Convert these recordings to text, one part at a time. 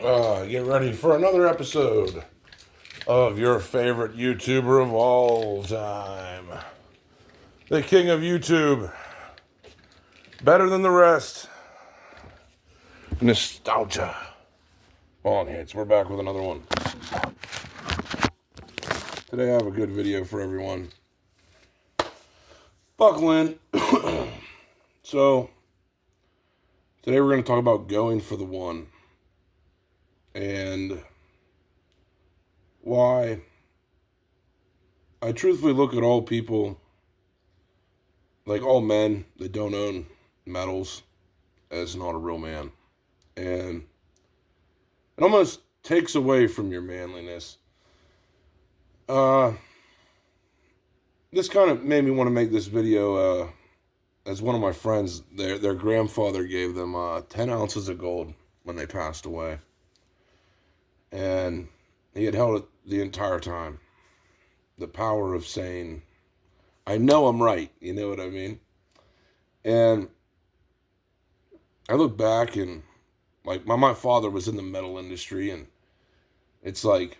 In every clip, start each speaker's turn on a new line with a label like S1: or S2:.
S1: Get ready for another episode of your favorite YouTuber of all time. The king of YouTube. Better than the rest. Nostalgia. On hits. We're back with another one. Today I have a good video for everyone. Buckle in. So, today we're going to talk about going for the one. And why I truthfully look at all people, like all men that don't own medals, as not a real man. And it almost takes away from your manliness. This kind of made me want to make this video as one of my friends, their grandfather gave them 10 ounces of gold when they passed away. And he had held it the entire time. The power of saying, I know I'm right, you know what I mean? And I look back and, like, my father was in the metal industry, and it's like,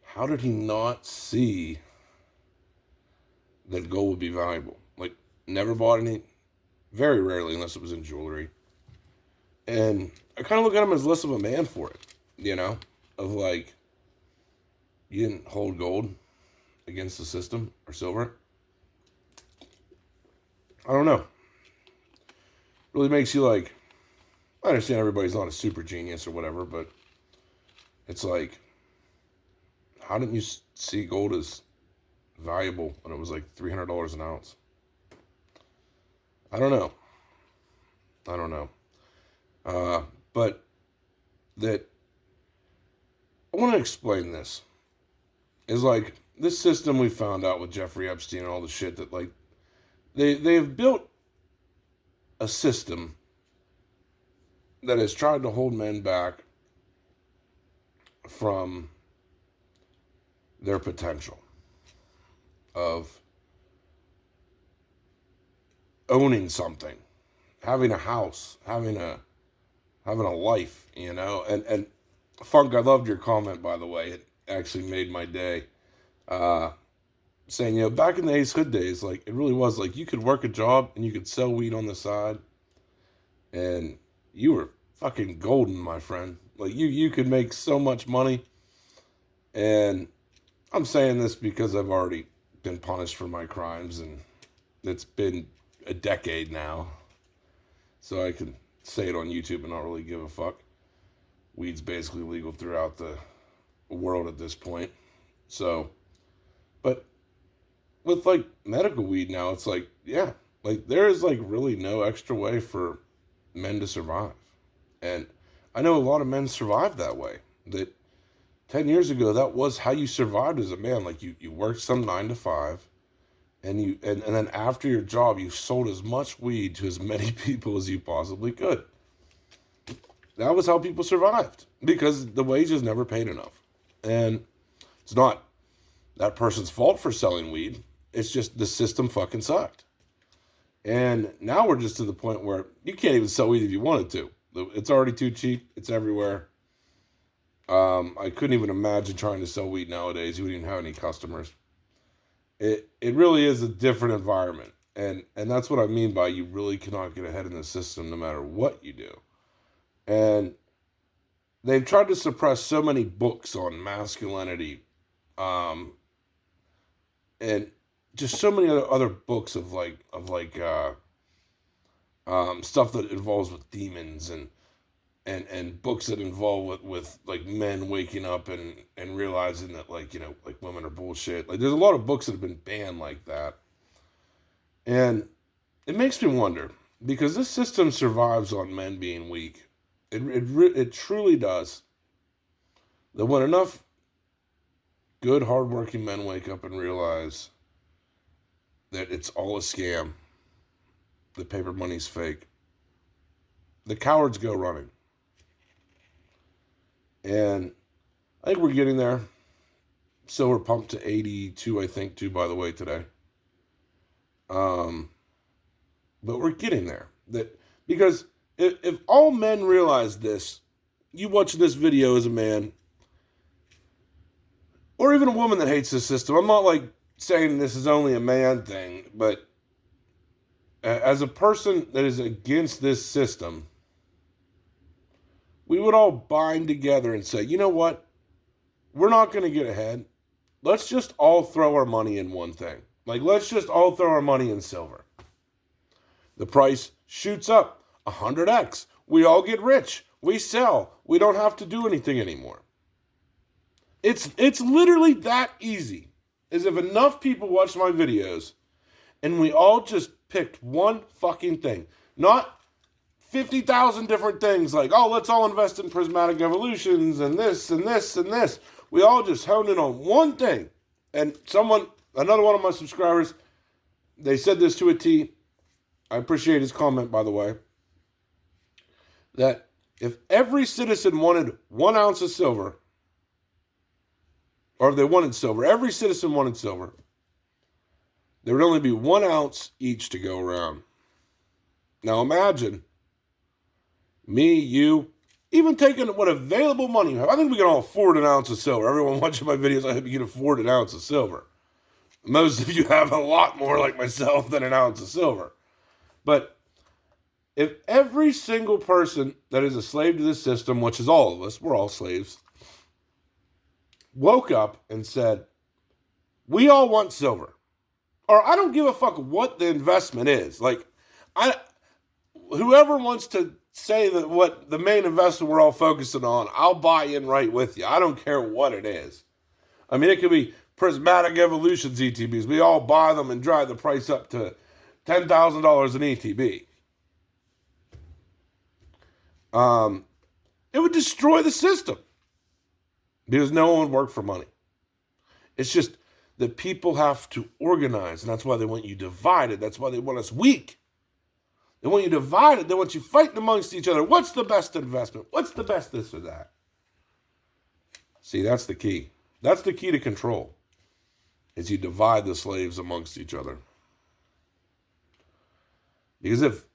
S1: how did he not see that gold would be valuable? Like, never bought any, very rarely, unless it was in jewelry. And I kind of look at him as less of a man for it, you know? Of like, you didn't hold gold against the system or silver. I don't know. Really makes you like, I understand everybody's not a super genius or whatever, but it's like, how didn't you see gold as valuable when it was like $300 an ounce? I don't know. But that, I want to explain this. Is like, this system we found out with Jeffrey Epstein and all the shit that, like, they've built a system that has tried to hold men back from their potential of owning something, having a house, having a life, you know. And Funk, I loved your comment, by the way. It actually made my day. Saying, you know, back in the Ace Hood days, like, it really was like you could work a job and you could sell weed on the side, and you were fucking golden, my friend. Like, you could make so much money. And I'm saying this because I've already been punished for my crimes, and it's been a decade now, so I can say it on YouTube and not really give a fuck. Weed's basically legal throughout the world at this point. So, but with like medical weed now, it's like, yeah, like there is like really no extra way for men to survive. And I know a lot of men survive that way. That 10 years ago, that was how you survived as a man. Like you worked some 9 to 5, and and then after your job, you sold as much weed to as many people as you possibly could. That was how people survived, because the wages never paid enough. And it's not that person's fault for selling weed. It's just the system fucking sucked. And now we're just to the point where you can't even sell weed if you wanted to. It's already too cheap. It's everywhere. I couldn't even imagine trying to sell weed nowadays. You wouldn't even have any customers. It really is a different environment. And that's what I mean by you really cannot get ahead in the system no matter what you do. And they've tried to suppress so many books on masculinity, and just so many other books of stuff that involves with demons, and books that involve with like men waking up and realizing that, like, you know, like women are bullshit. Like, there's a lot of books that have been banned like that. And it makes me wonder, because this system survives on men being weak. It truly does. That when enough good, hardworking men wake up and realize that it's all a scam, the paper money's fake, the cowards go running. And I think we're getting there. Silver pumped to 82, I think, too, by the way, today. But we're getting there. That because if all men realize this, you watching this video as a man, or even a woman that hates this system, I'm not like saying this is only a man thing, but as a person that is against this system, we would all bind together and say, you know what? We're not going to get ahead. Let's just all throw our money in one thing. Like, let's just all throw our money in silver. The price shoots up 100x. We all get rich. We sell. We don't have to do anything anymore. It's literally that easy. As if enough people watch my videos and we all just picked one fucking thing. Not 50,000 different things like, oh, let's all invest in prismatic evolutions and this and this and this. We all just honed in on one thing. And another one of my subscribers, they said this to a T. I appreciate his comment, by the way. That if every citizen wanted 1 ounce of silver, or if they wanted silver, every citizen wanted silver, there would only be 1 ounce each to go around. Now imagine me, you, even taking what available money you have. I think we can all afford 1 ounce of silver. Everyone watching my videos, I hope you can afford 1 ounce of silver. Most of you have a lot more like myself than 1 ounce of silver. But if every single person that is a slave to this system, which is all of us, we're all slaves, woke up and said, we all want silver. Or I don't give a fuck what the investment is. Like, whoever wants to say that what the main investment we're all focusing on, I'll buy in right with you. I don't care what it is. I mean, it could be prismatic evolutions ETBs. We all buy them and drive the price up to $10,000 an ETB. It would destroy the system because no one would work for money. It's just that people have to organize, and that's why they want you divided. That's why they want us weak. They want you divided. They want you fighting amongst each other. What's the best investment? What's the best this or that? See, that's the key. That's the key to control, is you divide the slaves amongst each other. Because if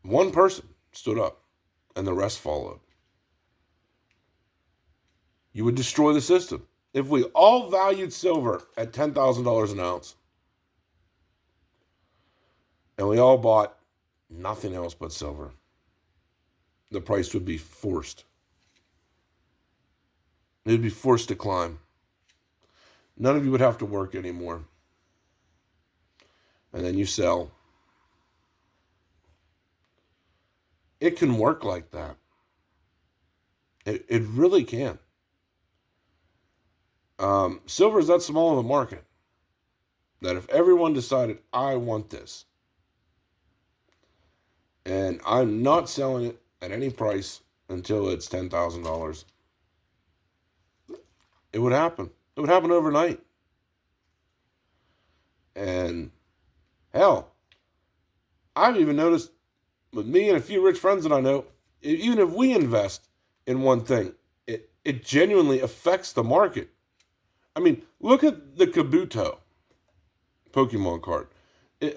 S1: one person stood up and the rest followed, you would destroy the system. If we all valued silver at $10,000 an ounce, and we all bought nothing else but silver, the price would be forced. It would be forced to climb. None of you would have to work anymore. And then you sell. It can work like that. It really can. Silver is that small of a market that if everyone decided, I want this, and I'm not selling it at any price until it's $10,000, it would happen. It would happen overnight. And hell, I've even noticed with me and a few rich friends that I know, even if we invest in one thing, it genuinely affects the market. I mean, look at the Kabuto Pokemon card.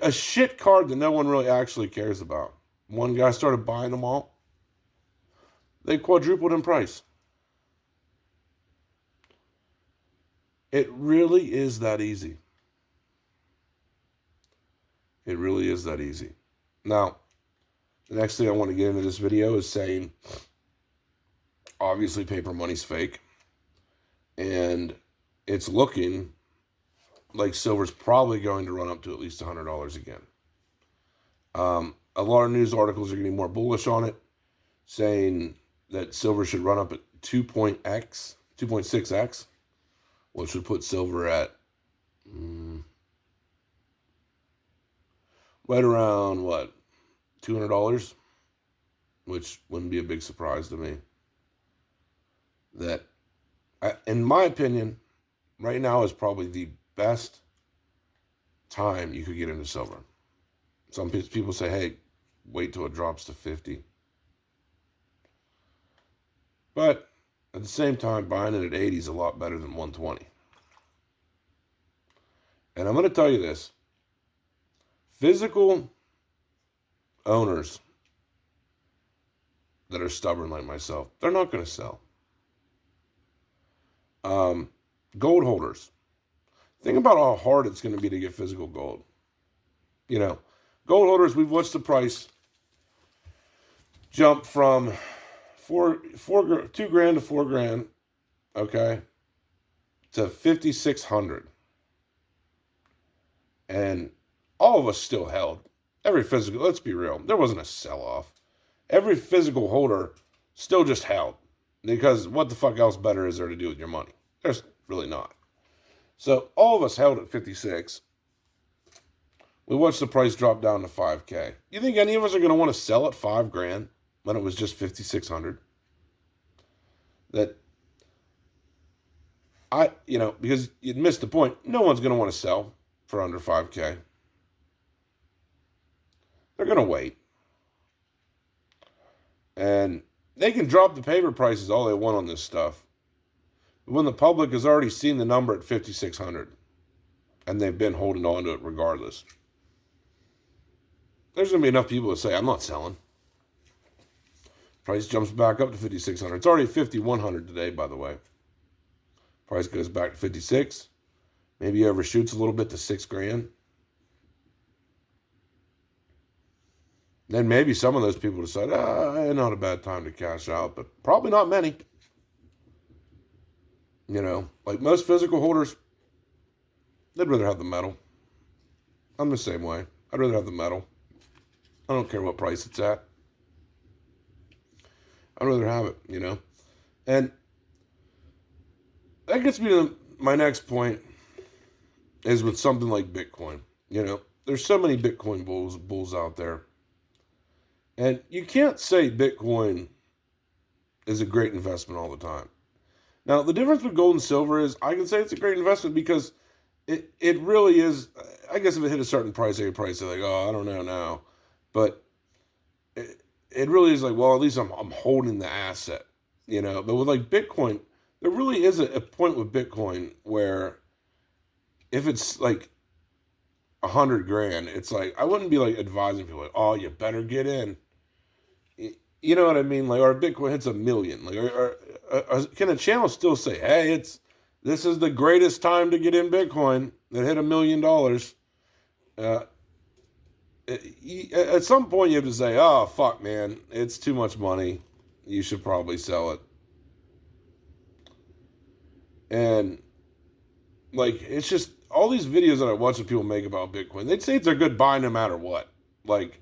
S1: A shit card that no one really actually cares about. One guy started buying them all. They quadrupled in price. It really is that easy. It really is that easy. Now, the next thing I want to get into this video is saying, obviously paper money's fake. And it's looking like silver's probably going to run up to at least $100 again. A lot of news articles are getting more bullish on it, saying that silver should run up at 2.6x, which would put silver at right around, $200, which wouldn't be a big surprise to me. That, in my opinion, right now is probably the best time you could get into silver. Some people say, hey, wait till it drops to 50. But at the same time, buying it at 80 is a lot better than 120. And I'm going to tell you this. Physical owners that are stubborn like myself. They're not going to sell. Gold holders. Think about how hard it's going to be to get physical gold. You know, gold holders, we've watched the price jump from $2,000 to $4,000, okay, to 5,600. And all of us still held. Every physical, let's be real, there wasn't a sell-off. Every physical holder still just held. Because what the fuck else better is there to do with your money? There's really not. So all of us held at 56. We watched the price drop down to 5K. You think any of us are going to want to sell at $5,000 when it was just 5,600? Because you'd missed the point. No one's going to want to sell for under 5K. They're going to wait. And they can drop the paper prices all they want on this stuff. But when the public has already seen the number at 5,600, and they've been holding on to it regardless, there's going to be enough people to say, I'm not selling. Price jumps back up to 5,600. It's already 5,100 today, by the way. Price goes back to 56. Maybe overshoots a little bit to $6,000. Then maybe some of those people decide, not a bad time to cash out, but probably not many. You know, like most physical holders, they'd rather have the metal. I'm the same way. I'd rather have the metal. I don't care what price it's at. I'd rather have it, you know. And that gets me to my next point, is with something like Bitcoin. You know, there's so many Bitcoin bulls out there. And you can't say Bitcoin is a great investment all the time. Now, the difference with gold and silver is I can say it's a great investment because it really is. I guess if it hit a certain price, they're like, oh, I don't know now. But it really is like, well, at least I'm holding the asset, you know. But with like Bitcoin, there really is a point with Bitcoin where if it's like $100,000, it's like, I wouldn't be like advising people like, oh, you better get in. You know what I mean? Like, or Bitcoin hits 1 million. Like, or can a channel still say, hey, this is the greatest time to get in Bitcoin that hit $1 million? At some point you have to say, oh, fuck, man, it's too much money. You should probably sell it. And, like, it's just, all these videos that I watch of people make about Bitcoin, they'd say it's a good buy no matter what. Like,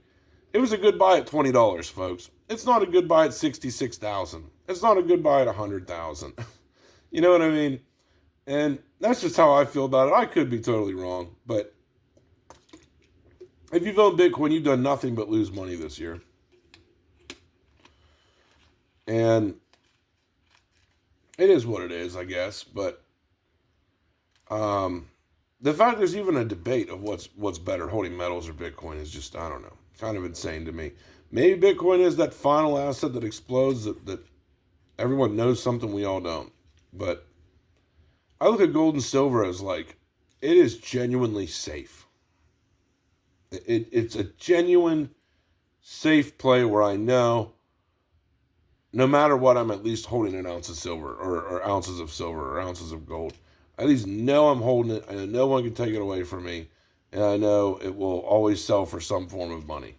S1: it was a good buy at $20, folks. It's not a good buy at $66,000. It's not a good buy at $100,000. You know what I mean? And that's just how I feel about it. I could be totally wrong, but if you've owned Bitcoin, you've done nothing but lose money this year. And it is what it is, I guess. But the fact there's even a debate of what's better, holding metals or Bitcoin, is just, I don't know, kind of insane to me. Maybe Bitcoin is that final asset that explodes that everyone knows something we all don't. But I look at gold and silver as like, it is genuinely safe. It's a genuine safe play where I know no matter what, I'm at least holding an ounce of silver or ounces of silver or ounces of gold. I at least know I'm holding it. I know no one can take it away from me. And I know it will always sell for some form of money.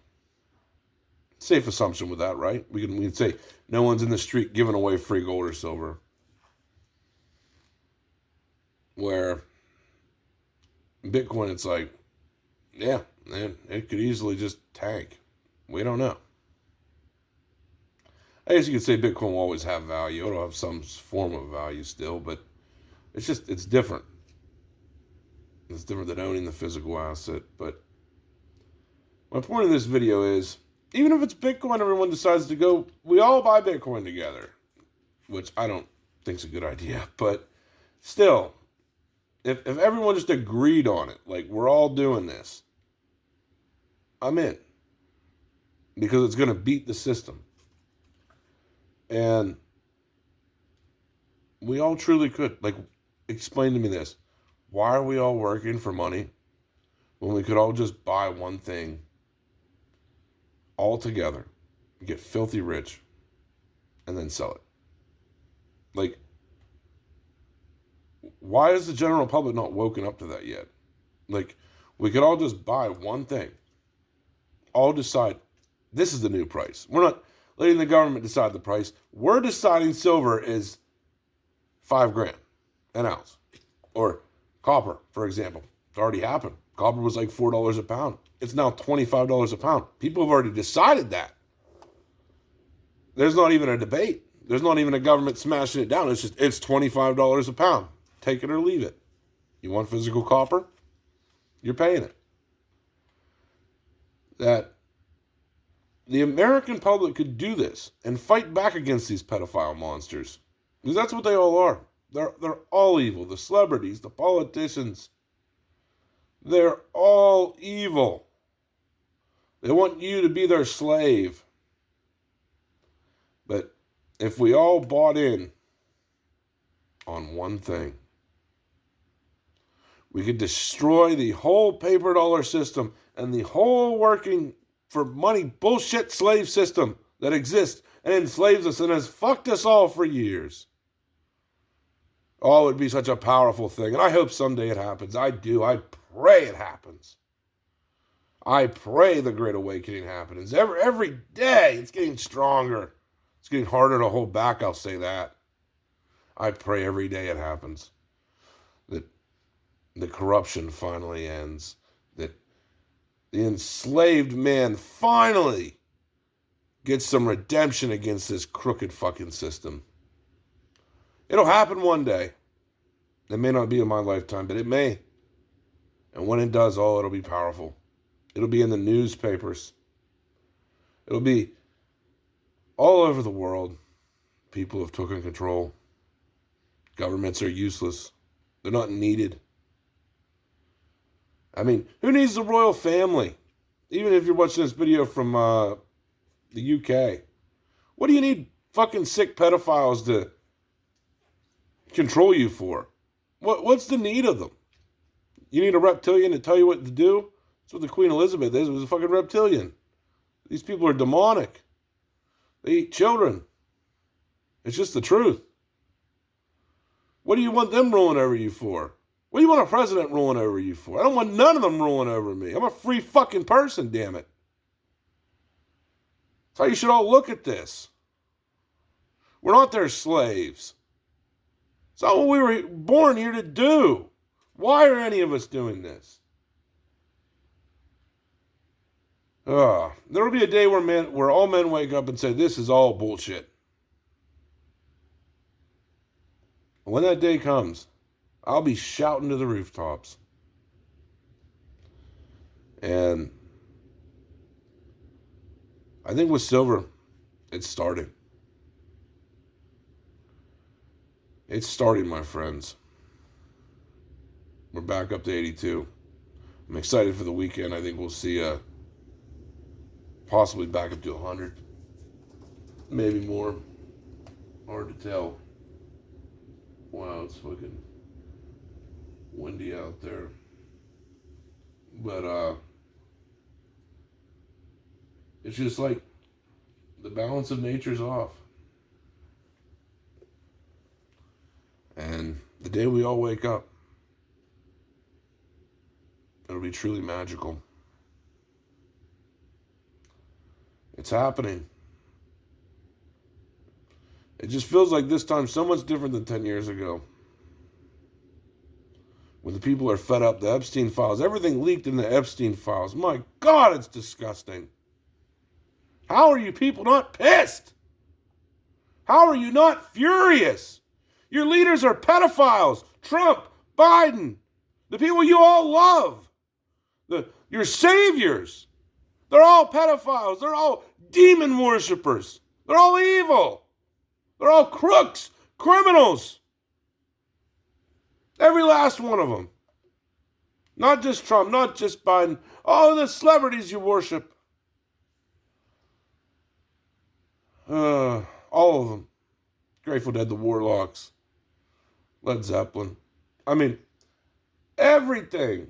S1: Safe assumption with that, right? We can say no one's in the street giving away free gold or silver. Where Bitcoin, it's like, yeah, man, it could easily just tank. We don't know. I guess you could say Bitcoin will always have value. It'll have some form of value still, but it's different. It's different than owning the physical asset. But my point of this video is, even if it's Bitcoin, everyone decides to go, we all buy Bitcoin together, which I don't think is a good idea. But still, if everyone just agreed on it, like we're all doing this, I'm in. Because it's going to beat the system. And we all truly could. Like, explain to me this. Why are we all working for money when we could all just buy one thing all together, get filthy rich, and then sell it. Like, why is the general public not woken up to that yet? Like, we could all just buy one thing. All decide, this is the new price. We're not letting the government decide the price. We're deciding silver is $5,000 an ounce. Or copper, for example. It's already happened. Copper was like $4 a pound. It's now $25 a pound. People have already decided that. There's not even a debate. There's not even a government smashing it down. It's just, it's $25 a pound. Take it or leave it. You want physical copper? You're paying it. That the American public could do this and fight back against these pedophile monsters. Because that's what they all are. They're all evil. The celebrities, the politicians, they're all evil. They want you to be their slave. But if we all bought in on one thing, we could destroy the whole paper dollar system and the whole working for money bullshit slave system that exists and enslaves us and has fucked us all for years. Oh, it would be such a powerful thing. And I hope someday it happens. I do. I pray it happens. I pray the Great Awakening happens. Every day it's getting stronger. It's getting harder to hold back, I'll say that. I pray every day it happens. That the corruption finally ends. That the enslaved man finally gets some redemption against this crooked fucking system. It'll happen one day. It may not be in my lifetime, but it may. And when it does, oh, it'll be powerful. It'll be in the newspapers. It'll be all over the world. People have taken control. Governments are useless. They're not needed. I mean, who needs the royal family? Even if you're watching this video from the UK. What do you need fucking sick pedophiles to control you for? What's the need of them? You need a reptilian to tell you what to do? That's what the Queen Elizabeth is. It was a fucking reptilian. These people are demonic. They eat children. It's just the truth. What do you want them ruling over you for? What do you want a president ruling over you for? I don't want none of them ruling over me. I'm a free fucking person, damn it. That's how you should all look at this. We're not their slaves. It's not what we were born here to do. Why are any of us doing this? There will be a day where all men wake up and say, this is all bullshit. When that day comes, I'll be shouting to the rooftops. And I think with silver, it's starting. It's starting, my friends. We're back up to 82. I'm excited for the weekend. I think we'll see possibly back up to 100. Maybe more. Hard to tell. Wow, it's fucking windy out there. But it's just like the balance of nature's off. And the day we all wake up, it'll be truly magical. It's happening. It just feels like this time so much different than 10 years ago. When the people are fed up, the Epstein files, everything leaked in the Epstein files. My God, it's disgusting. How are you people not pissed? How are you not furious? Your leaders are pedophiles. Trump, Biden, the people you all love, your saviors. They're all pedophiles. They're all demon worshipers. They're all evil. They're all crooks, criminals. Every last one of them. Not just Trump, not just Biden. All the celebrities you worship. All of them. Grateful Dead, the Warlocks. Led Zeppelin. I mean, everything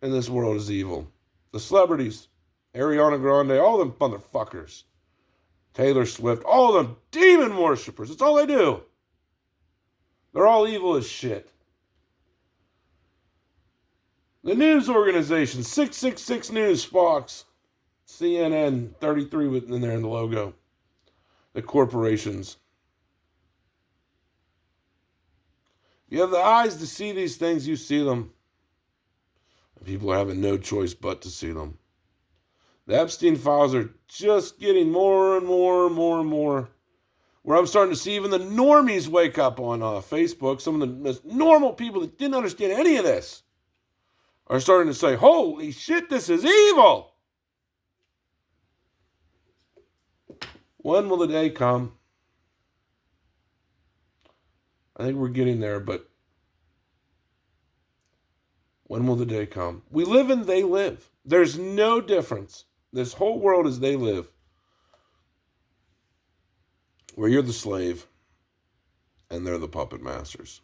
S1: in this world is evil. The celebrities, Ariana Grande, all them motherfuckers. Taylor Swift, all of them demon worshippers. That's all they do. They're all evil as shit. The news organization, 666 News, Fox, CNN, 33 within there in the logo. The corporations. If you have the eyes to see these things, you see them. And people are having no choice but to see them. The Epstein files are just getting more and more and more and more. Where I'm starting to see even the normies wake up on Facebook. Some of the most normal people that didn't understand any of this are starting to say, holy shit, this is evil. When will the day come? I think we're getting there, but when will the day come? We live and they live. There's no difference. This whole world is they live. Where you're the slave and they're the puppet masters.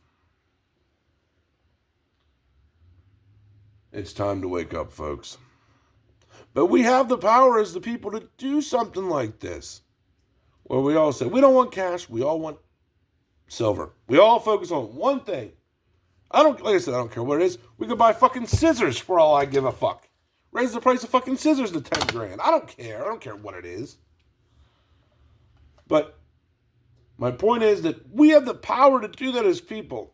S1: It's time to wake up, folks. But we have the power as the people to do something like this. Where we all say, we don't want cash, we all want silver. We all focus on one thing. Like I said, I don't care what it is. We could buy fucking scissors for all I give a fuck. Raise the price of fucking scissors to 10 grand. I don't care. I don't care what it is. But my point is that we have the power to do that as people.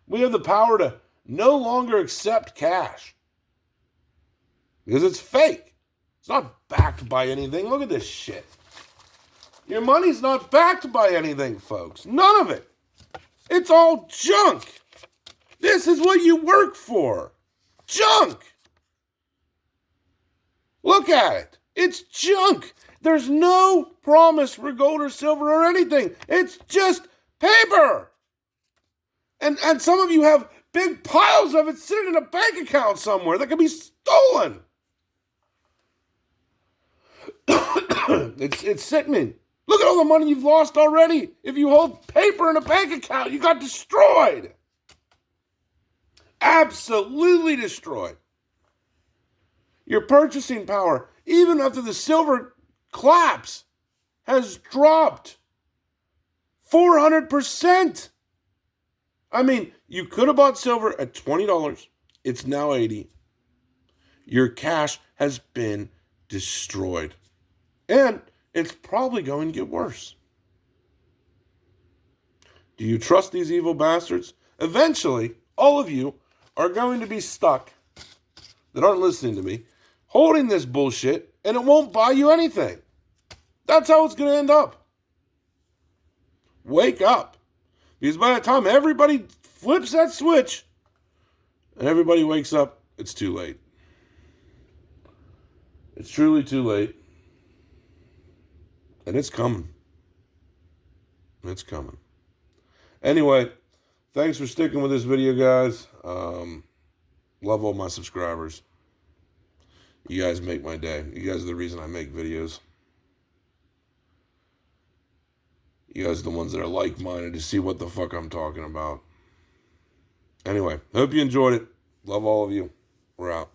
S1: We have the power to no longer accept cash. Because it's fake. It's not backed by anything. Look at this shit. Your money's not backed by anything, folks. None of it. It's all junk. This is what you work for. Junk. Look at it. It's junk. There's no promise for gold or silver or anything. It's just paper. And some of you have big piles of it sitting in a bank account somewhere that can be stolen. It's sickening. Look at all the money you've lost already. If you hold paper in a bank account, you got destroyed. Absolutely destroyed. Your purchasing power, even after the silver collapse, has dropped 400%. I mean, you could have bought silver at $20. It's now $80. Your cash has been destroyed. And it's probably going to get worse. Do you trust these evil bastards? Eventually, all of you are going to be stuck, that aren't listening to me, holding this bullshit, and it won't buy you anything. That's how it's going to end up. Wake up. Because by the time everybody flips that switch and everybody wakes up, it's too late. It's truly too late. And it's coming. It's coming. Anyway, thanks for sticking with this video, guys. Love all my subscribers. You guys make my day. You guys are the reason I make videos. You guys are the ones that are like-minded to see what the fuck I'm talking about. Anyway, hope you enjoyed it. Love all of you. We're out.